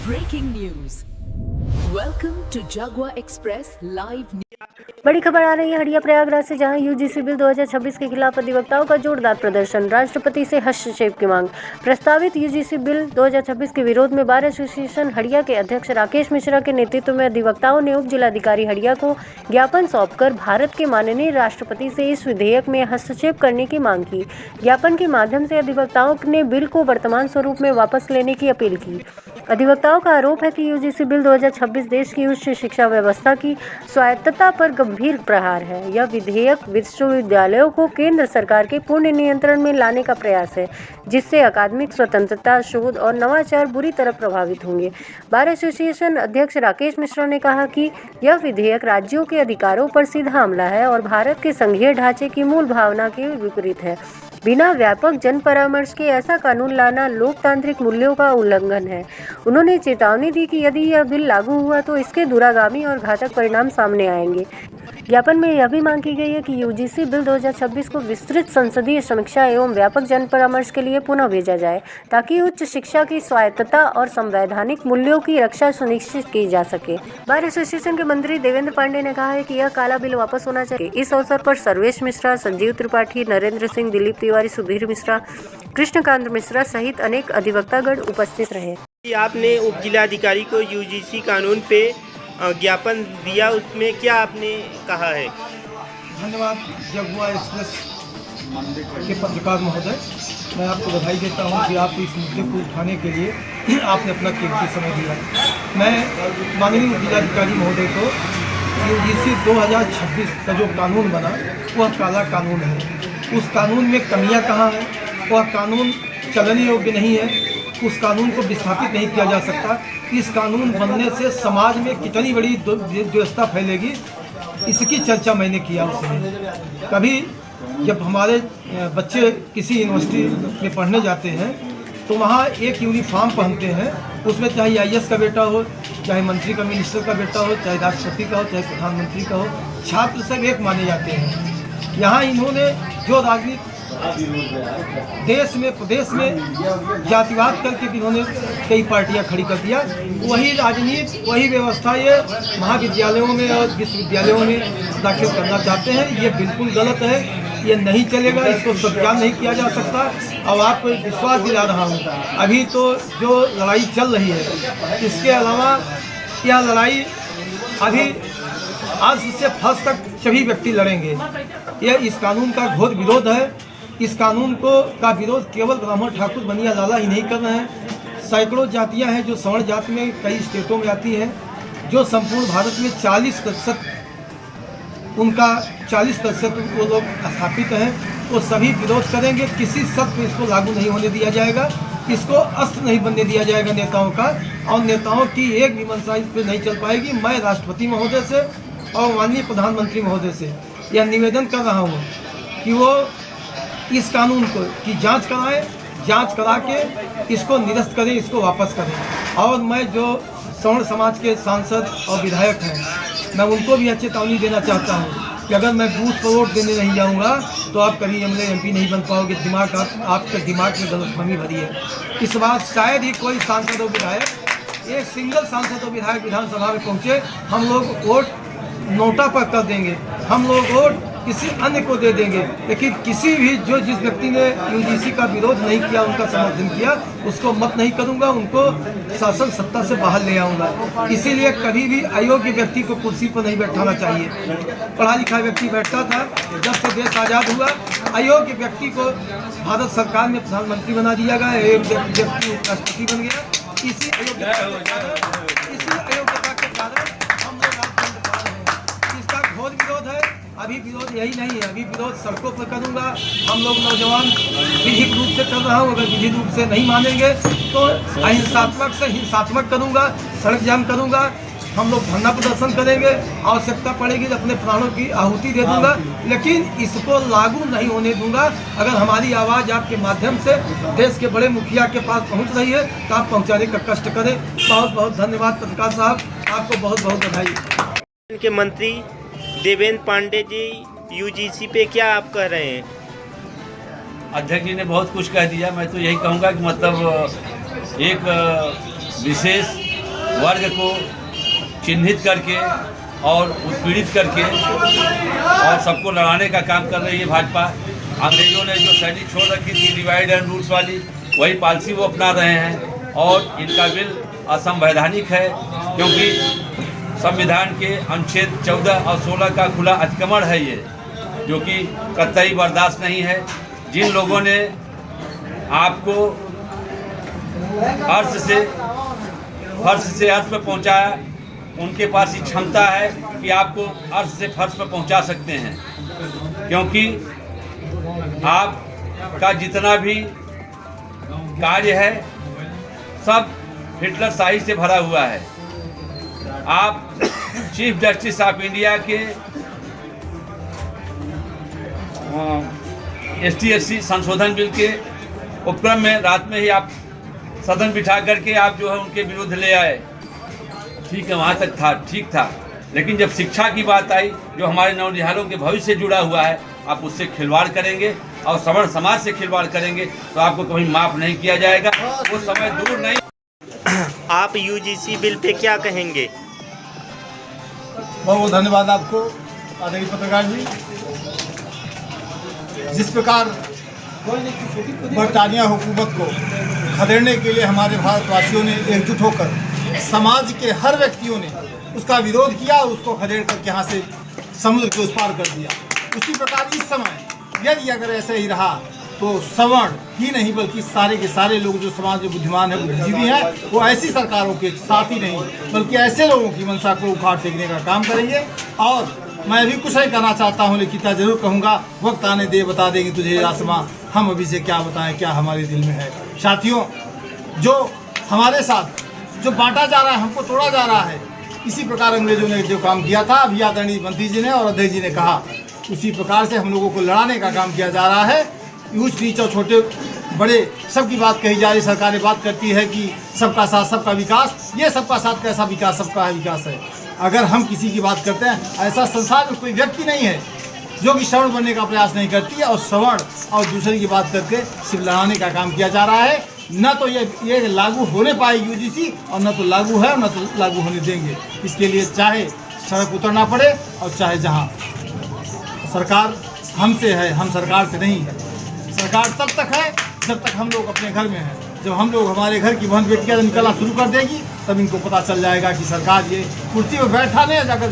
Breaking news. Welcome to Jagua Express Live News. बड़ी खबर आ रही है हड़िया प्रयागराज से, जहां यूजीसी बिल 2026 के खिलाफ अधिवक्ताओं का जोरदार प्रदर्शन, राष्ट्रपति से हस्तक्षेप की मांग। प्रस्तावित यूजीसी बिल 2026 के विरोध में बार एसोसिएशन हड़िया के अध्यक्ष राकेश मिश्रा के नेतृत्व में अधिवक्ताओं ने उप जिलाधिकारी हड़िया को ज्ञापन सौंपकर भारत के माननीय राष्ट्रपति से इस विधेयक में हस्तक्षेप करने की मांग की। ज्ञापन के माध्यम से अधिवक्ताओं ने बिल को वर्तमान स्वरूप में वापस लेने की अपील की। अधिवक्ताओं का आरोप है कि यूजीसी बिल 2026 देश की उच्च शिक्षा व्यवस्था की स्वायत्तता पर गंभीर प्रहार है। यह विधेयक विश्वविद्यालयों को केंद्र सरकार के पूर्ण नियंत्रण में लाने का प्रयास है, जिससे अकादमिक स्वतंत्रता, शोध और नवाचार बुरी तरह प्रभावित होंगे। बार एसोसिएशन अध्यक्ष राकेश मिश्रा ने कहा कि यह विधेयक राज्यों के अधिकारों पर सीधा हमला है और भारत के संघीय ढांचे की मूल भावना के विपरीत है। बिना व्यापक जन परामर्श के ऐसा कानून लाना लोकतांत्रिक मूल्यों का उल्लंघन है। उन्होंने चेतावनी दी कि यदि यह बिल लागू हुआ तो इसके दूरगामी और घातक परिणाम सामने आएंगे। ज्ञापन में यह भी मांग की गई है कि यूजीसी बिल 2026 को विस्तृत संसदीय समीक्षा एवं व्यापक जन परामर्श के लिए पुनः भेजा जाए, ताकि उच्च शिक्षा की स्वायत्तता और संवैधानिक मूल्यों की रक्षा सुनिश्चित की जा सके। बार एसोसिएशन के मंत्री देवेंद्र पांडे ने कहा है कि यह काला बिल वापस होना चाहिए। इस अवसर पर सर्वेश मिश्रा, संजीव त्रिपाठी, नरेंद्र सिंह, दिलीप तिवारी, सुधीर मिश्रा, कृष्णकांत मिश्रा सहित अनेक अधिवक्तागण उपस्थित रहे। आपने उप जिलाधिकारी को यूजीसी कानून पे ज्ञापन दिया, उसमें क्या आपने कहा है? धन्यवाद जगुआ एक्सप्रेस के पत्रकार महोदय, मैं आपको बधाई देता हूं कि आप इस मुद्दे को उठाने के लिए आपने अपना कीमती समय दिया। मैं माननीय जिलाधिकारी महोदय को यूजीसी 2026 का जो कानून बना वह काला कानून है। उस कानून में कमियां कहाँ हैं? वह कानून चलने योग्य नहीं है, उस कानून को विस्थापित नहीं किया जा सकता। इस कानून बनने से समाज में कितनी बड़ी दुर्व्यवस्था फैलेगी, इसकी चर्चा मैंने किया उसमें। कभी जब हमारे बच्चे किसी यूनिवर्सिटी में पढ़ने जाते हैं तो वहाँ एक यूनिफॉर्म पहनते हैं, उसमें चाहे आईएएस का बेटा हो, चाहे मंत्री का, मिनिस्टर का बेटा हो, चाहे राष्ट्रपति का हो, चाहे प्रधानमंत्री का हो, छात्र सब एक माने जाते हैं। यहाँ इन्होंने जो राजनीति देश में, प्रदेश में जातिवाद करके इन्होंने कई पार्टियां खड़ी कर दिया, वही राजनीति, वही व्यवस्था ये महाविद्यालयों में और विश्वविद्यालयों में दाखिल करना चाहते हैं। ये बिल्कुल गलत है, ये नहीं चलेगा, इसको स्वीकार नहीं किया जा सकता। अब आपको विश्वास दिला रहा हूँ, अभी तो जो लड़ाई चल रही है, इसके अलावा यह लड़ाई अभी आज से फर्स्ट तक सभी व्यक्ति लड़ेंगे। यह इस कानून का घोर विरोध है। इस कानून का विरोध केवल ब्राह्मण, ठाकुर, बनिया, लाला ही नहीं कर रहे हैं। सैकड़ों जातियां हैं जो सवर्ण जाति में कई स्टेटों में आती हैं, जो संपूर्ण भारत में 40% उनका 40% वो लोग स्थापित हैं। वो सभी विरोध करेंगे। किसी शर्त पर इसको लागू नहीं होने दिया जाएगा, इसको अस्त्र नहीं बनने दिया जाएगा नेताओं का, और नेताओं की एक भी मंशा इस पर नहीं चल पाएगी। मैं राष्ट्रपति महोदय से और माननीय प्रधानमंत्री महोदय से यह निवेदन कर रहा हूँ कि वो इस कानून को की जांच कराएं, जांच करा के इसको निरस्त करें, इसको वापस करें। और मैं जो सवर्ण समाज के सांसद और विधायक हैं, मैं उनको भी चेतावनी देना चाहता हूं कि अगर मैं बूथ पर वोट देने नहीं जाऊंगा तो आप कभी एमएलए एमपी नहीं बन पाओगे। आपके दिमाग में गलतफहमी भरी है। इस बार शायद ही कोई सांसद और विधायक, एक सिंगल सांसद और विधायक विधानसभा में पहुँचे। हम लोग वोट नोटा पर कर देंगे, हम लोग वोट किसी अन्य को दे देंगे, लेकिन किसी भी जिस व्यक्ति ने यूजीसी का विरोध नहीं किया, उनका समर्थन किया, उसको मत नहीं करूंगा, उनको शासन सत्ता से बाहर ले आऊंगा। इसीलिए कभी भी अयोग्य व्यक्ति को कुर्सी पर नहीं बैठाना चाहिए। पढ़ा लिखा व्यक्ति बैठता था, जब से देश आज़ाद हुआ अयोग्य व्यक्ति को भारत सरकार में प्रधानमंत्री बना दिया गया, अयोग्य व्यक्ति राष्ट्रपति बन गया। इसी अयोग्यता के कारण हम लोग आज बंद पा रहे हैं। इसका घोर विरोध है। अभी विरोध यही नहीं है, अभी विरोध सड़कों पर करूंगा। हम लोग नौजवान विधिक रूप से कर रहा हूँ, अगर विधि रूप से नहीं मानेंगे तो अहिंसात्मक से हिंसात्मक करूंगा, सड़क जाम करूंगा, हम लोग धरना प्रदर्शन करेंगे। आवश्यकता पड़ेगी तो अपने प्राणों की आहुति दे दूंगा, लेकिन इसको लागू नहीं होने दूंगा। अगर हमारी आवाज़ आपके माध्यम से देश के बड़े मुखिया के पास पहुँच रही है तो आप पहुँचाने का कष्ट करें। बहुत बहुत धन्यवाद पत्रकार साहब, आपको बहुत बहुत बधाई। के मंत्री देवेंद्र पांडे जी यूजीसी पे क्या आप कह रहे हैं? अध्यक्ष जी ने बहुत कुछ कह दिया। मैं तो यही कहूँगा कि मतलब एक विशेष वर्ग को चिन्हित करके और उत्पीड़ित करके और सबको लड़ाने का काम कर रही है भाजपा। अंग्रेजों ने जो शैली छोड़ रखी थी डिवाइड एंड रूल्स वाली, वही पॉलिसी वो अपना रहे हैं और इनका बिल असंवैधानिक है, क्योंकि संविधान के अनुच्छेद 14 और 16 का खुला अतिक्रमण है ये, जो कि कतई बर्दाश्त नहीं है। जिन लोगों ने आपको अर्श से अर्श पर पहुंचाया, उनके पास ही क्षमता है कि आपको अर्श से फर्श पर पहुंचा सकते हैं, क्योंकि आपका जितना भी कार्य है सब हिटलर शाही से भरा हुआ है। आप चीफ जस्टिस ऑफ इंडिया के ST/SC संशोधन बिल के उपक्रम में रात में ही आप सदन बिठा करके आप जो है उनके विरुद्ध ले आए। ठीक है, वहाँ तक था, ठीक था, लेकिन जब शिक्षा की बात आई, जो हमारे नौनिहालों के भविष्य से जुड़ा हुआ है, आप उससे खिलवाड़ करेंगे और सवर्ण समाज से खिलवाड़ करेंगे तो आपको कभी माफ़ नहीं किया जाएगा। वो समय दूर नहीं। आप UGC बिल पे क्या कहेंगे? बहुत बहुत धन्यवाद आपको आदरणीय पत्रकार जी। जिस प्रकार बरतानिया हुकूमत को खदेड़ने के लिए हमारे भारतवासियों ने एकजुट होकर समाज के हर व्यक्तियों ने उसका विरोध किया और उसको खदेड़ करके यहाँ से समुद्र के उस पार कर दिया। उसी प्रकार इस समय यदि अगर ऐसे ही रहा तो सवर्ण ही नहीं बल्कि सारे के सारे लोग जो समाज में बुद्धिमान है, बुद्धिजीवी हैं, वो ऐसी सरकारों के साथ ही नहीं बल्कि ऐसे लोगों की मंशा को उखाड़ फेंकने का काम करेंगे। और मैं अभी कुछ नहीं कहना चाहता हूँ, लेकिन इतना जरूर कहूँगा, वक्त आने दे बता देंगे तुझे आसमां, हम अभी से क्या बताएं क्या हमारे दिल में है। साथियों, जो हमारे साथ जो बांटा जा रहा है, हमको तोड़ा जा रहा है, इसी प्रकार अंग्रेजों ने जो काम किया था, अभी आदरणीय मंत्री जी ने और अध्यक्ष जी ने कहा, उसी प्रकार से हम लोगों को लड़ाने का काम किया जा रहा है। ऊंच नीच और छोटे बड़े सबकी बात कही जा रही। सरकारें बात करती है कि सबका साथ सबका विकास। ये सबका साथ कैसा विकास, सबका विकास है? अगर हम किसी की बात करते हैं, ऐसा संसार में कोई व्यक्ति नहीं है जो कि श्रवण बनने का प्रयास नहीं करती है, और श्रवण और दूसरे की बात करके सिर्फ लड़ाने का काम किया जा रहा है। न तो ये लागू होने पाए UGC, और न तो लागू है और न तो लागू होने देंगे। इसके लिए चाहे सड़क उतरना पड़े और चाहे जहाँ सरकार हमसे है, हम सरकार से नहीं है। सरकार तब तक है जब तक हम लोग अपने घर में हैं। जब हम लोग हमारे घर की बहन बेटियाँ निकलना शुरू कर देगी, तब इनको पता चल जाएगा कि सरकार ये कुर्सी पर बैठा नहीं, जाकर